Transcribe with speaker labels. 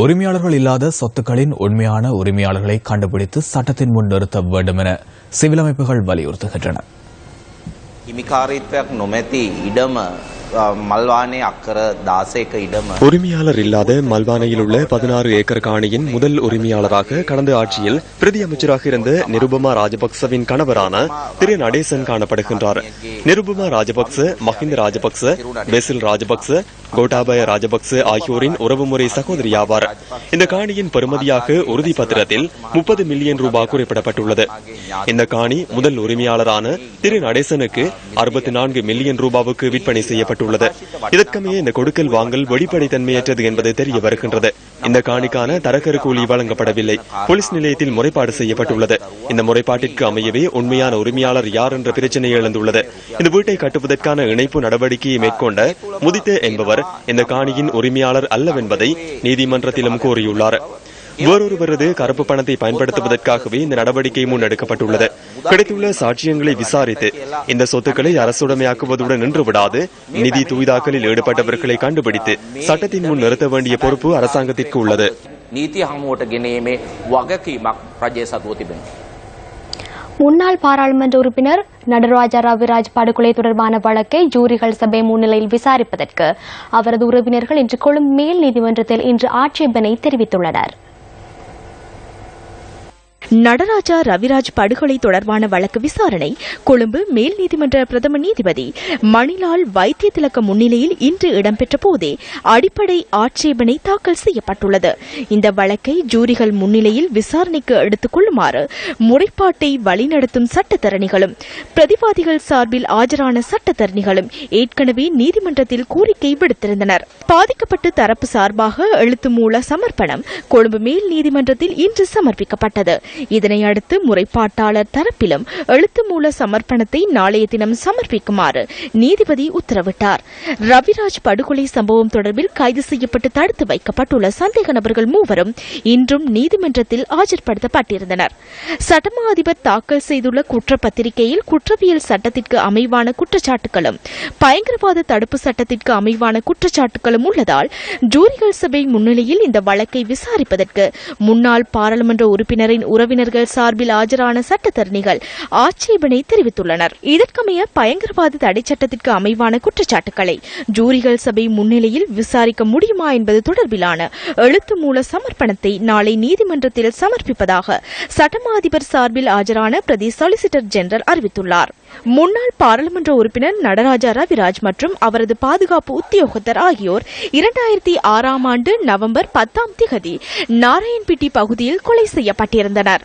Speaker 1: உரிமையாளர்கள் இல்லாத சொத்துக்களின் உண்மையான உரிமையாளர்களை கண்டுபிடித்து சட்டத்தின் முன் நிறுத்த வேண்டும் என சிவில் அமைப்புகள் வலியுறுத்துகின்றன.
Speaker 2: உரிமையாளர் இல்லாத மல்வானையில் உள்ள 16 ஏக்கர் காணியின் முதல் உரிமையாளராக கடந்த ஆட்சியில் பிரதி அமைச்சராக இருந்த நிருபமா ராஜபக்சவின் கணவரான திரு நடேசன் காணப்படுகின்றார். நிருபமா ராஜபக்ச, மஹிந்த ராஜபக்ச, பெசில் ராஜபக்ச, கோட்டாபய ராஜபக்ச ஆகியோரின் உறவுமுறை சகோதரி ஆவார். இந்த காணியின் பெறுமதியாக உறுதி பத்திரத்தில் 30 மில்லியன் ரூபாய் குறிப்பிடப்பட்டுள்ளது. இந்த காணி முதல் உரிமையாளரான திரு நடேசனுக்கு 64 மில்லியன் ரூபாவுக்கு விற்பனை செய்யப்பட்டுள்ளது. இதற்கமைய இந்த கொடுக்கல் வாங்கல் வெளிப்படைத்தன்மையற்றது என்பது தெரிய வருகின்றது. இந்த காணிக்கான தரகர் கூலி வழங்கப்படவில்லை. போலீஸ் நிலையத்தில் முறைப்பாடு செய்யப்பட்டுள்ளது. இந்த முறைப்பாட்டிற்கு அமையவே உண்மையான உரிமையாளர் யார் என்ற பிரச்சனை எழுந்துள்ளது. இந்த வீட்டை கட்டுவதற்கான இணைப்பு நடவடிக்கையை மேற்கொண்ட முதித்த என்பவர் இந்த காணியின் உரிமையாளர் அல்லவென்பதை நீதிமன்றத்திலும் கோரியுள்ளார். வேறொருவரது கருப்பு பணத்தை பயன்படுத்துவதற்காகவே இந்த நடவடிக்கை முன்னெடுக்கப்பட்டுள்ளது. கிடைத்துள்ள சாட்சியங்களை விசாரித்து இந்த சொத்துக்களை அரசுடைமையாக்குவதுடன் நின்றுவிடாது நிதி தூய்தாக்கலில் ஈடுபட்டவர்களை கண்டுபிடித்து சட்டத்தின் முன் நிறுத்த வேண்டிய பொறுப்பு அரசாங்கத்திற்கு உள்ளது.
Speaker 3: முன்னாள் பாராளுமன்ற உறுப்பினர் நடராஜா ரவிராஜ் படுகொலை தொடர்பான வழக்கை ஜூரிகள் சபை முன்னிலையில் விசாரிப்பதற்கு அவரது உறவினர்கள் இன்று கொழும்பு மேல் நீதிமன்றத்தில் இன்று ஆட்சேபனை தெரிவித்துள்ளனர்.
Speaker 4: நடராஜா ரவிராஜ் படுகொலை தொடர்பான வழக்கு விசாரணை கொழும்பு மேல் நீதிமன்ற பிரதம நீதிபதி மணிலால் வைத்தியதிலக முன்னிலையில் இன்று இடம்பெற்ற போதே அடிப்படை ஆட்சேபனை தாக்கல் செய்யப்பட்டுள்ளது. இந்த வழக்கை ஜூரிகள் முன்னிலையில் விசாரணைக்கு எடுத்துக் கொள்ளுமாறு முறைப்பாட்டை வழிநடத்தும் சட்டத்தரணிகளும் பிரதிவாதிகள் சார்பில் ஆஜரான சட்டத்தரணிகளும் ஏற்கனவே நீதிமன்றத்தில் கோரிக்கை விடுத்திருந்தனர். பாதிக்கப்பட்ட தரப்பு சார்பாக எழுத்து மூல சமர்ப்பணம் கொழும்பு மேல் நீதிமன்றத்தில் இன்று சமர்ப்பிக்கப்பட்டது. இதனையடுத்து முறைப்பாட்டாளர் தரப்பிலும் எழுத்து மூல சமர்ப்பணத்தை நாளைய தினம் சமர்ப்பிக்குமாறு நீதிபதி உத்தரவிட்டார். ரவிராஜ் படுகொலை சம்பவம் தொடர்பில் கைது செய்யப்பட்டு தடுத்து வைக்கப்பட்டுள்ள சந்தேக நபர்கள் மூவரும் இன்றும் நீதிமன்றத்தில் ஆஜர்படுத்தப்பட்டிருந்தனர். சட்டமா அதிபர் தாக்கல் செய்துள்ள குற்றப்பத்திரிகையில் குற்றவியல் சட்டத்திற்கு அமைவான குற்றச்சாட்டுகளும் பயங்கரவாத தடுப்பு சட்டத்திற்கு அமைவான குற்றச்சாட்டுகளும் உள்ளதால் ஜூரிகள் சபை முன்னிலையில் இந்த வழக்கை விசாரிப்பதற்கு முன்னாள் பாராளுமன்ற உறுப்பினரின் உறவினர்கள் சார்பில் ஆஜரான சட்டத்தரணிகள் ஆட்சேபனை தெரிவித்துள்ளனர். இதற்கமைய பயங்கரவாத தடை சட்டத்திற்கு அமைவான குற்றச்சாட்டுகளை ஜூரிகள் சபை முன்னிலையில் விசாரிக்க முடியுமா என்பது தொடர்பிலான எழுத்து மூல சமர்ப்பணத்தை நாளை நீதிமன்றத்தில் சமர்ப்பிப்பதாக சட்டமா அதிபர் சார்பில் ஆஜரான பிரதி சொலிசிட்டர் ஜெனரல் அறிவித்துள்ளார். முன்னாள் பாராளுமன்ற உறுப்பினர் நடராஜா ரவிராஜ் மற்றும் அவரது பாதுகாப்பு உத்தியோகத்தர் ஆகியோர் 2006 ஆண்டு நவம்பர் 10 நாராயண்பிட்டி பகுதியில் கொலை செய்யப்பட்டிருந்தனர்.